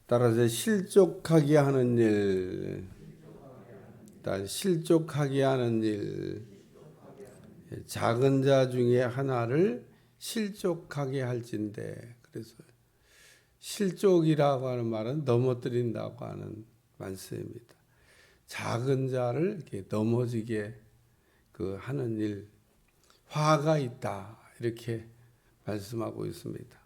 따라서 실족하게 하는 일, 실족하게 하는 일, 작은 자 중에 하나를 실족하게 할진대. 그래서 실족이라고 하는 말은 넘어뜨린다고 하는 말씀입니다. 작은 자를 이렇게 넘어지게 하는 일, 화가 있다 이렇게 말씀하고 있습니다.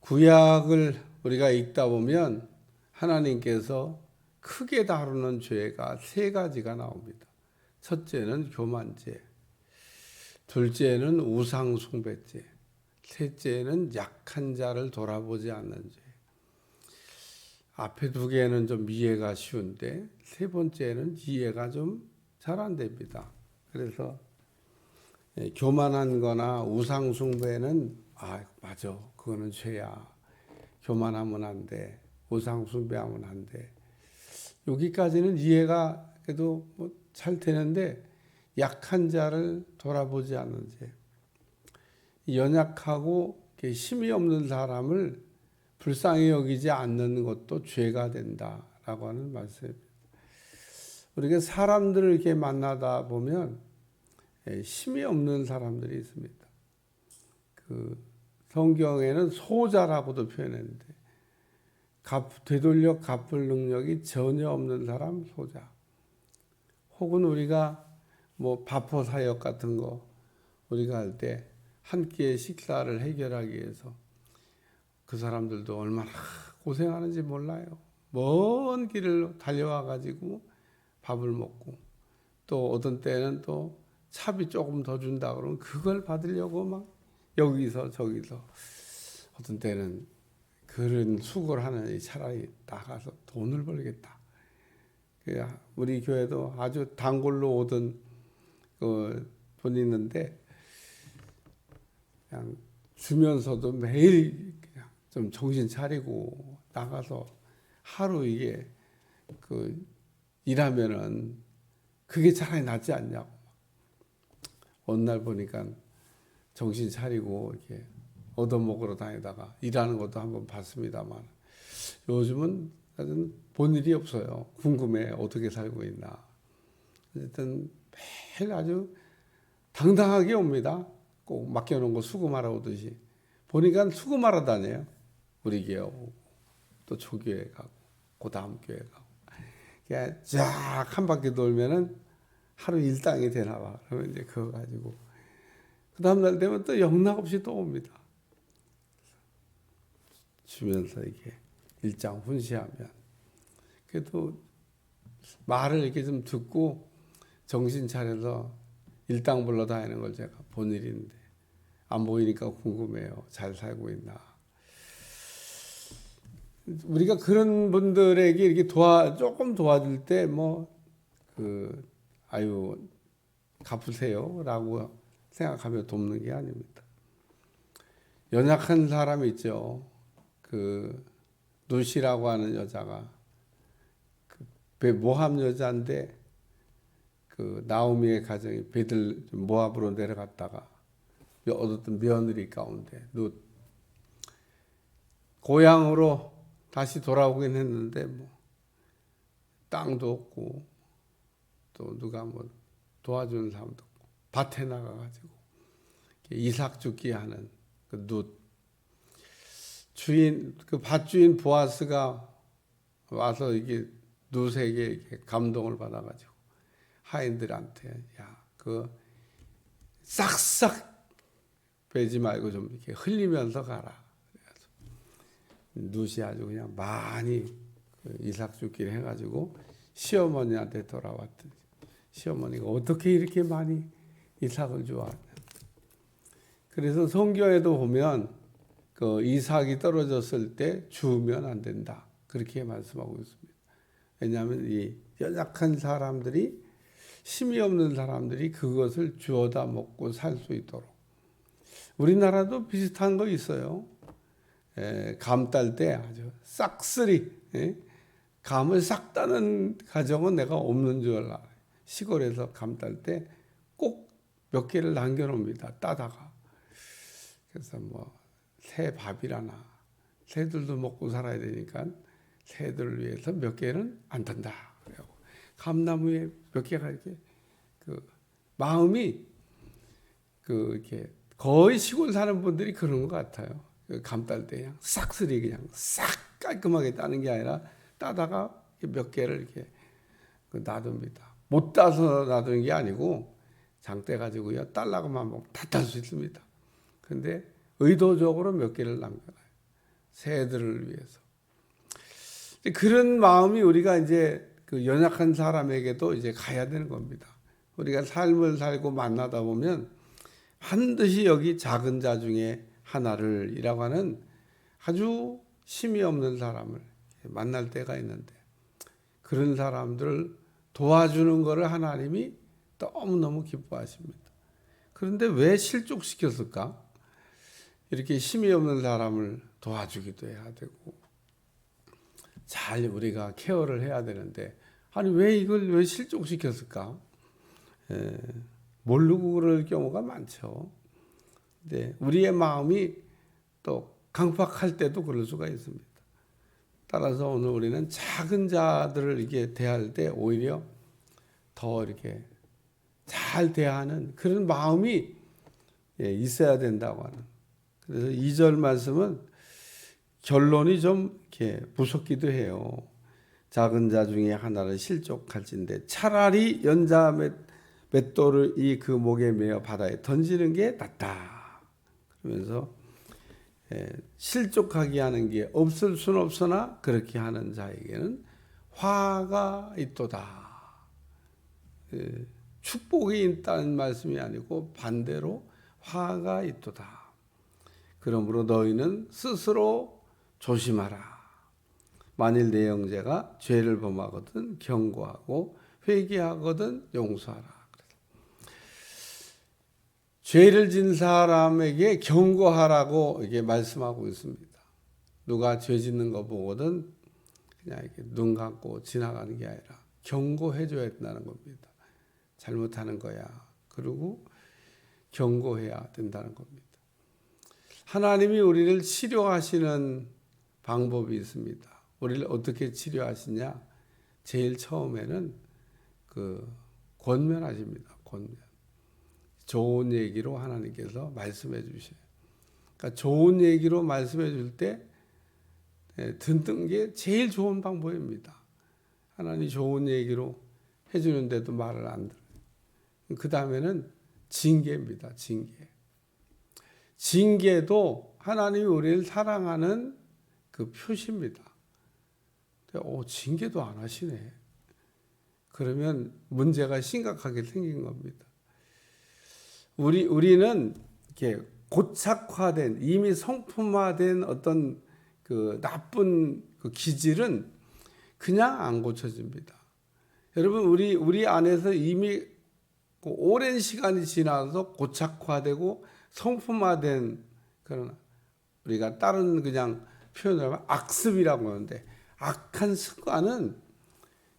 구약을 우리가 읽다 보면 하나님께서 크게 다루는 죄가 세 가지가 나옵니다. 첫째는 교만죄, 둘째는 우상숭배죄, 셋째는 약한 자를 돌아보지 않는 죄. 앞에 두 개는 좀 이해가 쉬운데 세 번째는 이해가 좀 잘 안 됩니다. 그래서 교만한 거나 우상숭배는 맞아. 그거는 죄야. 교만하면 안 돼. 우상숭배하면 안 돼. 여기까지는 이해가 그래도 잘 되는데 약한 자를 돌아보지 않는 죄. 연약하고 힘이 없는 사람을 불쌍히 여기지 않는 것도 죄가 된다라고 하는 말씀입니다. 우리가 사람들을 이렇게 만나다 보면 힘이 없는 사람들이 있습니다. 성경에는 소자라고도 표현했는데 되돌려 갚을 능력이 전혀 없는 사람 소자. 혹은 우리가 바포 사역 같은 거 우리가 할 때 한 끼의 식사를 해결하기 위해서 그 사람들도 얼마나 고생하는지 몰라요. 먼 길을 달려와 가지고 밥을 먹고 또 어떤 때는 또 차비 조금 더 준다 그러면 그걸 받으려고 막 여기서 저기서 어떤 때는 그런 수고를 하느니 차라리 나가서 돈을 벌겠다. 우리 교회도 아주 단골로 오던 분이 있는데 그냥 주면서도 매일 그냥 좀 정신 차리고 나가서 하루 이게 일하면은 그게 차라리 낫지 않냐고. 어느 날 보니까 정신 차리고 이렇게 얻어먹으러 다니다가 일하는 것도 한번 봤습니다만 요즘은 본 일이 없어요. 궁금해 어떻게 살고 있나. 어쨌든 매일 아주 당당하게 옵니다. 꼭 맡겨놓은 거 수금하러 오듯이. 보니까 수금하러 다녀요. 우리 교회 오고 또 조교회 가고 그 다음 교회 가고. 그냥 쫙 한 바퀴 돌면은 하루 일당이 되나 봐. 그러면 이제 그거 가지고 그 다음날 되면 또 영락없이 또 옵니다. 주면서 이렇게 일장 훈시하면 그래도 말을 이렇게 좀 듣고 정신 차려서 일당 불러 다니는 걸 제가 본 일인데 안 보이니까 궁금해요. 잘 살고 있나. 우리가 그런 분들에게 이렇게 조금 도와줄 때 갚으세요 라고 생각하며 돕는 게 아닙니다. 연약한 사람이 있죠. 누시라고 하는 여자가 모함 여자인데 나오미의 가정이 모압으로 내려갔다가 얻었던 며느리 가운데 고향으로 다시 돌아오긴 했는데 땅도 없고 또 누가 도와주는 사람도 없고 밭에 나가가지고 이삭 죽기 하는 주인 밭주인 보아스가 와서 이게 룻에게 이렇게 감동을 받아가지고 하인들한테 싹싹 빼지 말고 좀 이렇게 흘리면서 가라. 그래서 룻이 아주 그냥 많이 이삭 죽기를 해가지고 시어머니한테 돌아왔더니 시어머니가 어떻게 이렇게 많이 이삭을 좋아하냐. 그래서 성경에도 보면 이삭이 떨어졌을 때 주우면 안 된다. 그렇게 말씀하고 있습니다. 왜냐하면 이 연약한 사람들이 힘이 없는 사람들이 그것을 주워다 먹고 살 수 있도록. 우리나라도 비슷한 거 있어요. 감 딸 때 아주 싹쓸이 감을 싹 따는 가정은 내가 없는 줄 알아. 시골에서 감 딸 때 꼭 몇 개를 남겨놓습니다. 따다가. 그래서 새 밥이라나 새들도 먹고 살아야 되니까 새들을 위해서 몇 개는 안 든다. 감나무에 몇 개가 이렇게 그 마음이 이렇게 거의 시골 사는 분들이 그런 것 같아요. 감딸 때 그냥 싹쓸이 그냥 싹 깔끔하게 따는 게 아니라 따다가 몇 개를 이렇게 놔둡니다. 못 따서 놔두는 게 아니고 장대 가지고요 딸라고만 다 딸 수 있습니다. 그런데 의도적으로 몇 개를 남겨놔요. 새들을 위해서. 그런 마음이 우리가 이제 그 연약한 사람에게도 이제 가야 되는 겁니다. 우리가 삶을 살고 만나다 보면 반드시 여기 작은 자 중에 하나를 이라고 하는 아주 힘이 없는 사람을 만날 때가 있는데 그런 사람들을 도와주는 것을 하나님이 너무너무 기뻐하십니다. 그런데 왜 실족시켰을까? 이렇게 힘이 없는 사람을 도와주기도 해야 되고 잘 우리가 케어를 해야 되는데 아니 왜 이걸 왜 실족시켰을까? 모르고 그럴 경우가 많죠. 근데 우리의 마음이 또 강팍할 때도 그럴 수가 있습니다. 따라서 오늘 우리는 작은 자들을 이렇게 대할 때 오히려 더 이렇게 잘 대하는 그런 마음이 있어야 된다고 하는. 그래서 2절 말씀은 결론이 좀 이렇게 무섭기도 해요. 작은 자 중에 하나를 실족할진대 차라리 연자 맷돌을 이 그 목에 매어 바다에 던지는 게 낫다. 그러면서 실족하게 하는 게 없을 수는 없으나 그렇게 하는 자에게는 화가 있도다. 축복이 있다는 말씀이 아니고 반대로 화가 있도다. 그러므로 너희는 스스로 조심하라. 만일 내 형제가 죄를 범하거든 경고하고 회개하거든 용서하라. 죄를 진 사람에게 경고하라고 이게 말씀하고 있습니다. 누가 죄 짓는 거 보거든 그냥 이렇게 눈 감고 지나가는 게 아니라 경고해 줘야 된다는 겁니다. 잘못하는 거야. 그리고 경고해야 된다는 겁니다. 하나님이 우리를 치료하시는 방법이 있습니다. 우리를 어떻게 치료하시냐? 제일 처음에는 권면하십니다. 권면. 좋은 얘기로 하나님께서 말씀해 주셔요. 그러니까 좋은 얘기로 말씀해 줄 때 듣는 게 제일 좋은 방법입니다. 하나님 좋은 얘기로 해주는데도 말을 안 들어요. 그 다음에는 징계입니다. 징계도 하나님이 우리를 사랑하는 그 표시입니다. 징계도 안 하시네. 그러면 문제가 심각하게 생긴 겁니다. 우리는 이렇게 고착화된 이미 성품화된 어떤 그 나쁜 그 기질은 그냥 안 고쳐집니다. 여러분 우리 안에서 이미 오랜 시간이 지나서 고착화되고 성품화된 그런 우리가 다른 그냥 표현을 하면 악습이라고 하는데 악한 습관은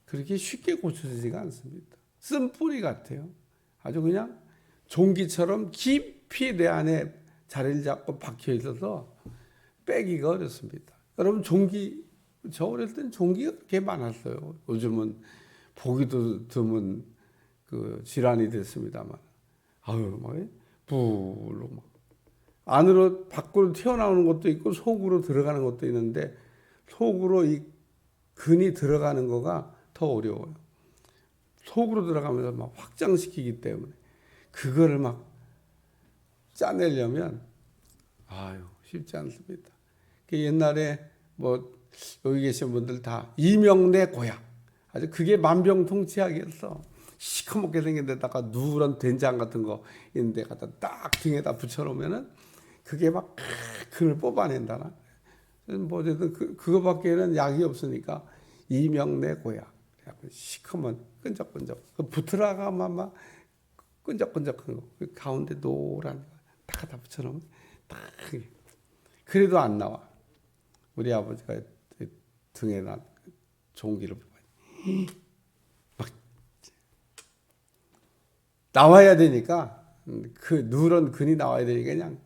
그렇게 쉽게 고쳐지지가 않습니다. 쓴뿌리 같아요. 아주 그냥 종기처럼 깊이 내 안에 자리를 잡고 박혀 있어서 빼기가 어렵습니다. 여러분 저 어릴 때는 종기가 그렇게 많았어요. 요즘은 보기도 드문 그 질환이 됐습니다만, 막 불로 막 안으로 밖으로 튀어나오는 것도 있고 속으로 들어가는 것도 있는데 속으로 이 근이 들어가는 거가 더 어려워요. 속으로 들어가면서 막 확장시키기 때문에 그거를 막 짜내려면 쉽지 않습니다. 옛날에 여기 계신 분들 다 이명내 고약 아주 그게 만병통치약이었어. 시커멓게 생긴 데다가 누런 된장 같은 거 있는데 갖다 딱 등에다 붙여놓으면은 그게 막 근을 뽑아낸다나. 어쨌든 그거밖에는 약이 없으니까 이명내 고약. 시커먼 끈적끈적. 붙으라가만 막 끈적끈적한 거. 그 가운데 노란 거 딱 갖다 붙여놓으면 딱 그래도 안 나와. 우리 아버지가 등에다 종기를 막 나와야 되니까 그 누런 근이 나와야 되니까 그냥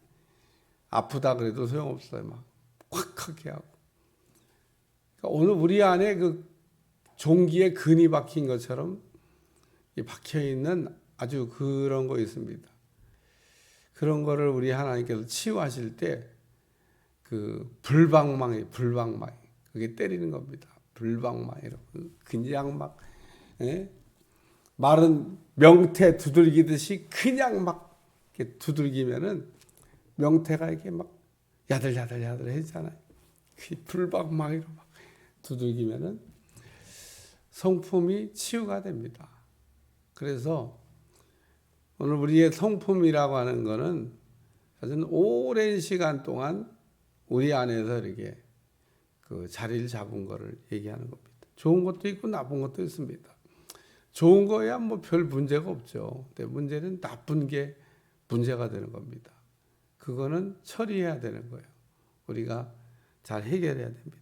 아프다 그래도 소용없어요. 막 콱하게 하고. 오늘 우리 안에 그 종기에 근이 박힌 것처럼 박혀 있는 아주 그런 거 있습니다. 그런 거를 우리 하나님께서 치유하실 때 그 불방망이 그게 때리는 겁니다. 불방망이로 그냥 막 마른 명태 두들기듯이 그냥 막 이렇게 두들기면은 명태가 이렇게 막 야들야들해지잖아요. 그 불방망이로 막 두들기면은 성품이 치유가 됩니다. 그래서 오늘 우리의 성품이라고 하는 거는 사실은 오랜 시간 동안 우리 안에서 이렇게 그 자리를 잡은 거를 얘기하는 겁니다. 좋은 것도 있고 나쁜 것도 있습니다. 좋은 거야 뭐 별 문제가 없죠. 근데 문제는 나쁜 게 문제가 되는 겁니다. 그거는 처리해야 되는 거예요. 우리가 잘 해결해야 됩니다.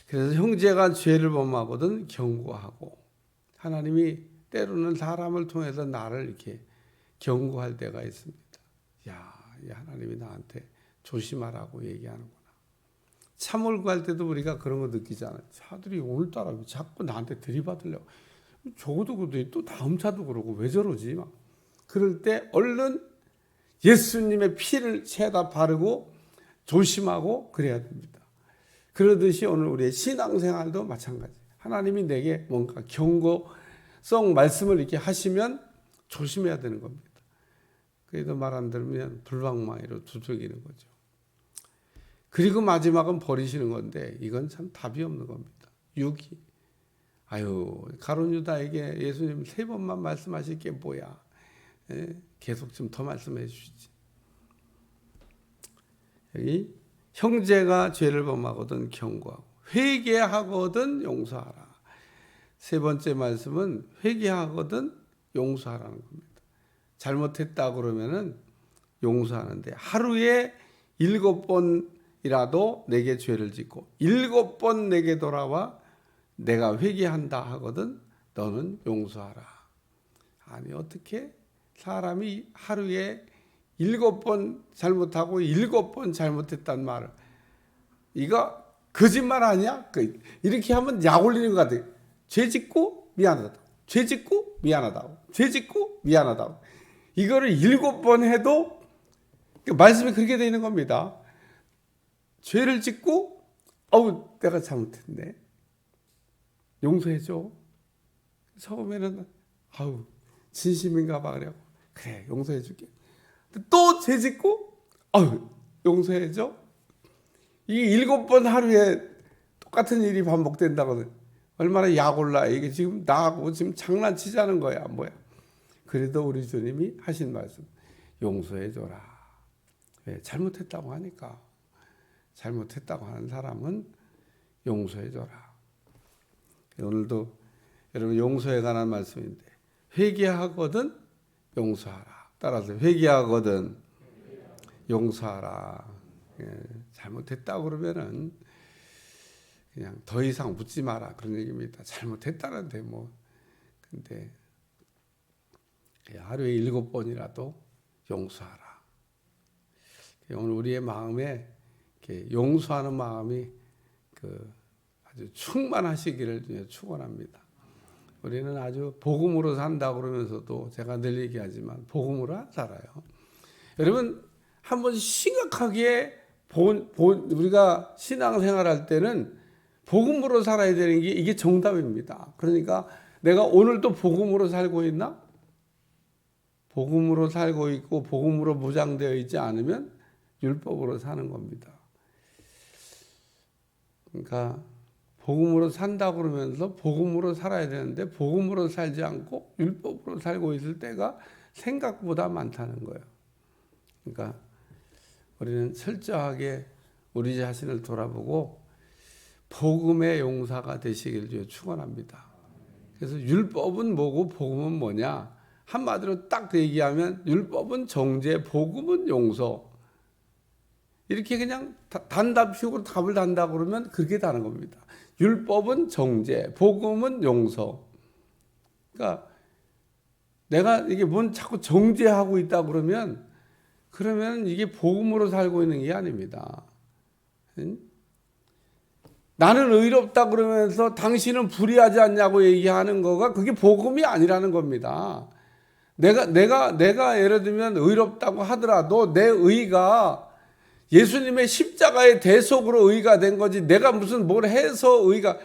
그래서 형제가 죄를 범하거든 경고하고, 하나님이 때로는 사람을 통해서 나를 이렇게 경고할 때가 있습니다. 야, 이 하나님이 나한테 조심하라고 얘기하는구나. 차 몰고 갈 때도 우리가 그런 거 느끼잖아요. 차들이 오늘따라 자꾸 나한테 들이받으려고. 저것도 그러더니 또 다음 차도 그러고 왜 저러지? 막. 그럴 때 얼른 예수님의 피를 채다 바르고 조심하고 그래야 됩니다. 그러듯이 오늘 우리의 신앙생활도 마찬가지. 하나님이 내게 뭔가 경고성 말씀을 이렇게 하시면 조심해야 되는 겁니다. 그래도 말 안 들으면 불방망이로 두들기는 거죠. 그리고 마지막은 버리시는 건데 이건 참 답이 없는 겁니다. 유기. 아유, 가룟 유다에게 예수님 3번만 말씀하실 게 뭐야? 계속 좀 더 말씀해 주시지. 여기 형제가 죄를 범하거든 경고하고 회개하거든 용서하라. 3번째 말씀은 회개하거든 용서하라는 겁니다. 잘못했다 그러면은 용서하는데 하루에 7번이라도 내게 죄를 짓고 7번 내게 돌아와 내가 회개한다 하거든 너는 용서하라. 아니 어떻게 사람이 하루에 7번 잘못하고 7번 잘못했단 말을, 이거 거짓말 아니야? 이렇게 하면 약 올리는 것 같아요. 죄 짓고 미안하다고, 죄 짓고 미안하다고, 죄 짓고 미안하다고. 이거를 7번 해도 말씀이 그렇게 되어 있는 겁니다. 죄를 짓고 내가 잘못했네, 용서해줘. 처음에는 진심인가 봐 그래요. 그래 용서해줄게. 또 죄 짓고 용서해줘. 이게 7번 하루에 똑같은 일이 반복된다거든. 얼마나 약 올라. 이게 지금 나하고 지금 장난치자는 거야 뭐야. 그래도 우리 주님이 하신 말씀, 용서해줘라. 왜? 잘못했다고 하니까. 잘못했다고 하는 사람은 용서해줘라. 오늘도 여러분 용서에 관한 말씀인데, 회개하거든 용서하라. 따라서 회개하거든 용서하라. 잘못했다고 그러면은 그냥 더 이상 묻지 마라 그런 얘기입니다. 잘못했다는데 뭐. 근데 하루에 7번이라도 용서하라. 오늘 우리의 마음에 용서하는 마음이 아주 충만하시기를 축원합니다. 우리는 아주 복음으로 산다 그러면서도 제가 늘 얘기하지만 복음으로 안 살아요. 여러분 한번 심각하게 우리가 신앙생활할 때는 복음으로 살아야 되는 게 이게 정답입니다. 그러니까 내가 오늘도 복음으로 살고 있나? 복음으로 살고 있고 복음으로 무장되어 있지 않으면 율법으로 사는 겁니다. 그러니까 복음으로 산다 그러면서 복음으로 살아야 되는데 복음으로 살지 않고 율법으로 살고 있을 때가 생각보다 많다는 거예요. 그러니까 우리는 철저하게 우리 자신을 돌아보고 복음의 용사가 되시기를 축원합니다. 그래서 율법은 뭐고 복음은 뭐냐? 한마디로 딱 얘기하면 율법은 정죄, 복음은 용서. 이렇게 그냥 단답식으로 답을 단다 그러면 그렇게 다는 겁니다. 율법은 정죄, 복음은 용서. 그러니까 내가 이게 뭔 자꾸 정죄하고 있다 그러면 이게 복음으로 살고 있는 게 아닙니다. 나는 의롭다 그러면서 당신은 불의하지 않냐고 얘기하는 거가 그게 복음이 아니라는 겁니다. 내가 예를 들면 의롭다고 하더라도 내 의가 예수님의 십자가의 대속으로 의가 된 거지 내가 무슨 뭘 해서 의가,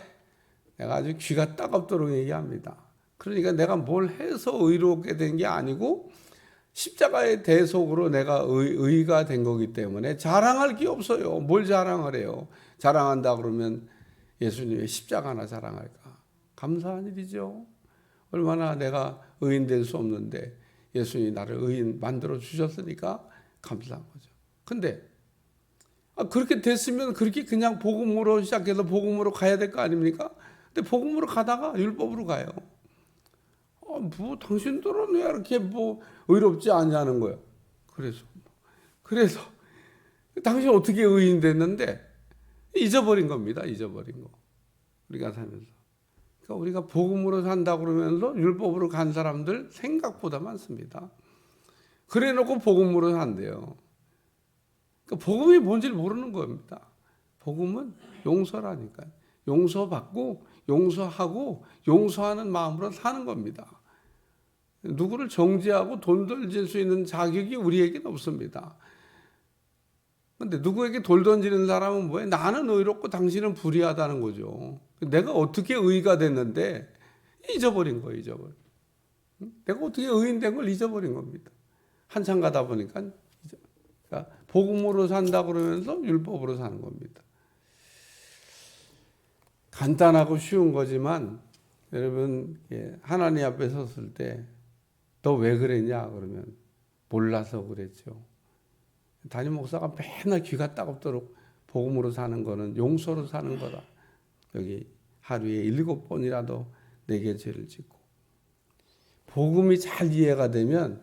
내가 아주 귀가 따갑도록 얘기합니다. 그러니까 내가 뭘 해서 의롭게 된 게 아니고 십자가의 대속으로 내가 의가 된 거기 때문에 자랑할 게 없어요. 뭘 자랑을 해요? 자랑한다 그러면 예수님의 십자가나 자랑할까? 감사한 일이죠. 얼마나 내가 의인 될 수 없는데 예수님이 나를 의인 만들어 주셨으니까 감사한 거죠. 근데 그렇게 됐으면 그렇게 그냥 복음으로 시작해서 복음으로 가야 될 거 아닙니까? 근데 복음으로 가다가 율법으로 가요. 뭐 당신들은 왜 이렇게 뭐 의롭지 않냐는 거예요. 그래서 당신 어떻게 의인 됐는데 잊어버린 겁니다. 잊어버린 거. 우리가 살면서. 그러니까 우리가 복음으로 산다 그러면서 율법으로 간 사람들 생각보다 많습니다. 그래 놓고 복음으로 산대요. 그러니까 복음이 뭔지를 모르는 겁니다. 복음은 용서라니까요. 용서받고 용서하고 용서하는 마음으로 사는 겁니다. 누구를 정죄하고 돌 던질 수 있는 자격이 우리에게는 없습니다. 근데 누구에게 돌 던지는 사람은 뭐예요? 나는 의롭고 당신은 불의하다는 거죠. 내가 어떻게 의가 됐는데 잊어버린 거예요. 잊어버린. 내가 어떻게 의인 된 걸 잊어버린 겁니다. 한참 가다 보니까 그러니까 복음으로 산다 그러면서 율법으로 사는 겁니다. 간단하고 쉬운 거지만 여러분 하나님 앞에 섰을 때 너 왜 그랬냐 그러면 몰라서 그랬죠. 담임 목사가 맨날 귀가 따갑도록 복음으로 사는 거는 용서로 사는 거다. 여기 하루에 7번이라도 내게 죄를 짓고. 복음이 잘 이해가 되면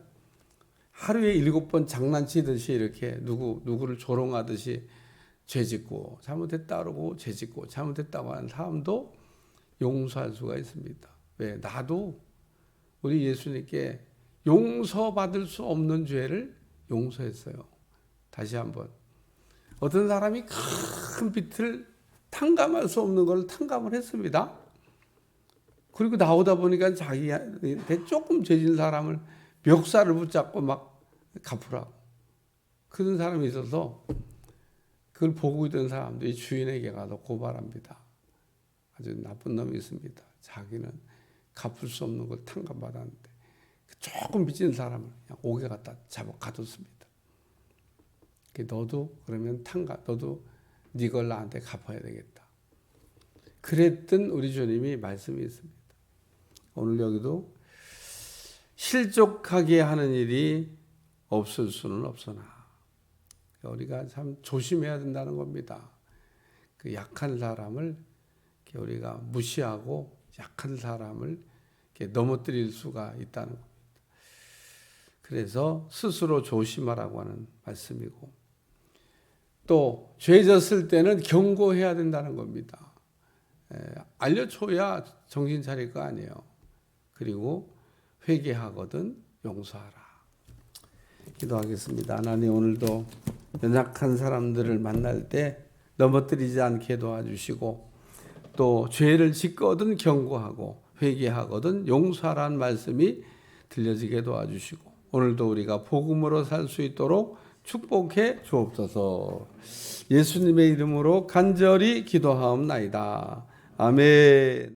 하루에 7번 장난치듯이 이렇게 누구를 조롱하듯이 죄 짓고 잘못했다 그러고 죄 짓고 잘못했다고 하는 사람도 용서할 수가 있습니다. 왜? 나도 우리 예수님께 용서받을 수 없는 죄를 용서했어요. 다시 한번. 어떤 사람이 큰 빚을 탕감할 수 없는 걸 탕감을 했습니다. 그리고 나오다 보니까 자기한테 조금 죄진 사람을 멱살을 붙잡고 막 갚으라고. 그런 사람이 있어서 그걸 보고 있던 사람들이 주인에게 가서 고발합니다. 아주 나쁜 놈이 있습니다. 자기는 갚을 수 없는 걸 탕감받았는데 조금 빚진 사람을 그냥 옥에 갖다 잡아 가뒀습니다. 너도 그러면 너도 네 걸 나한테 갚아야 되겠다. 그랬던 우리 주님이 말씀이 있습니다. 오늘 여기도 실족하게 하는 일이 없을 수는 없으나 우리가 참 조심해야 된다는 겁니다. 그 약한 사람을 우리가 무시하고 약한 사람을 넘어뜨릴 수가 있다는 겁니다. 그래서 스스로 조심하라고 하는 말씀이고 또 죄 졌을 때는 경고해야 된다는 겁니다. 알려줘야 정신 차릴 거 아니에요. 그리고 회개하거든 용서하라. 기도하겠습니다. 하나님 오늘도 연약한 사람들을 만날 때 넘어뜨리지 않게 도와주시고 또 죄를 짓거든 경고하고 회개하거든 용서하라는 말씀이 들려지게 도와주시고 오늘도 우리가 복음으로 살 수 있도록 축복해 주옵소서. 예수님의 이름으로 간절히 기도하옵나이다. 아멘.